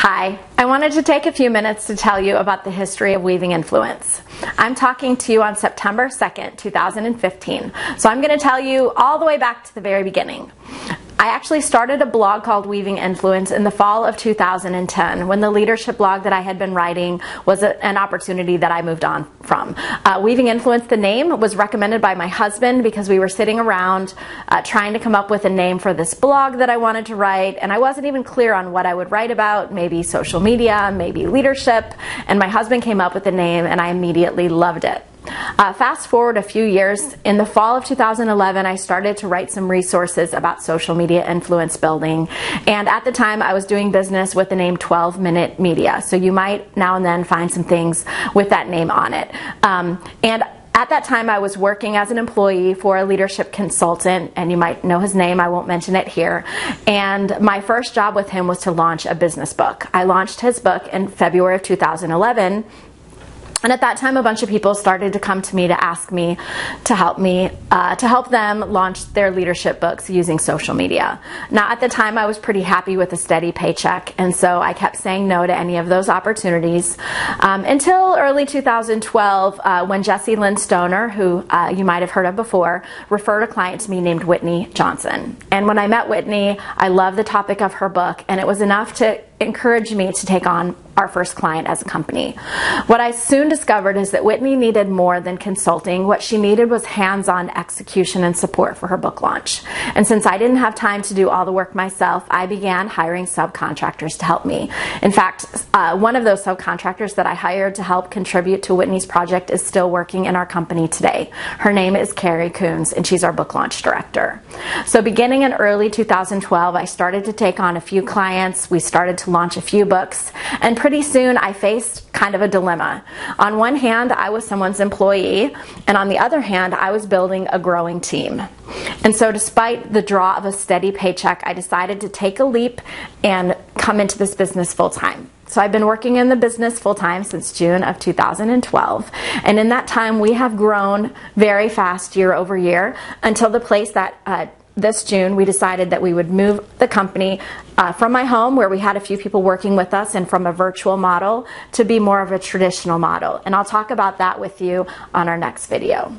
Hi, I wanted to take a few minutes to tell you about the history of Weaving Influence. I'm talking to you on September 2nd, 2015, so I'm going to tell you all the way back to the very beginning. I actually started a blog called Weaving Influence in the fall of 2010 when the leadership blog that I had been writing was an opportunity that I moved on from. Weaving Influence, the name, was recommended by my husband because we were sitting around trying to come up with a name for this blog that I wanted to write, and I wasn't even clear on what I would write about, maybe social media, maybe leadership, and my husband came up with a name and I immediately loved it. Fast forward a few years, in the fall of 2011, I started to write some resources about social media influence building, and at the time I was doing business with the name 12 Minute Media, so you might now and then find some things with that name on it. And at that time I was working as an employee for a leadership consultant, and you might know his name, I won't mention it here, and my first job with him was to launch a business book. I launched his book in February of 2011. And at that time, a bunch of people started to come to me to ask me to help them launch their leadership books using social media. Now, at the time, I was pretty happy with a steady paycheck, and so I kept saying no to any of those opportunities until early 2012 when Jessie Lynn Stoner, who you might have heard of before, referred a client to me named Whitney Johnson. And when I met Whitney, I loved the topic of her book, and it was enough to encourage me to take on our first client as a company. What I soon discovered is that Whitney needed more than consulting. What she needed was hands-on execution and support for her book launch. And since I didn't have time to do all the work myself, I began hiring subcontractors to help me. In fact, one of those subcontractors that I hired to help contribute to Whitney's project is still working in our company today. Her name is Carrie Coons, and she's our book launch director. So beginning in early 2012, I started to take on a few clients. We started to launch a few books, and pretty soon I faced kind of a dilemma. On one hand, I was someone's employee, and on the other hand, I was building a growing team. And so despite the draw of a steady paycheck, I decided to take a leap and come into this business full-time. So I've been working in the business full-time since June of 2012, and in that time we have grown very fast year over year until the place that this June we decided that we would move the company from my home, where we had a few people working with us, and from a virtual model to be more of a traditional model. And I'll talk about that with you on our next video.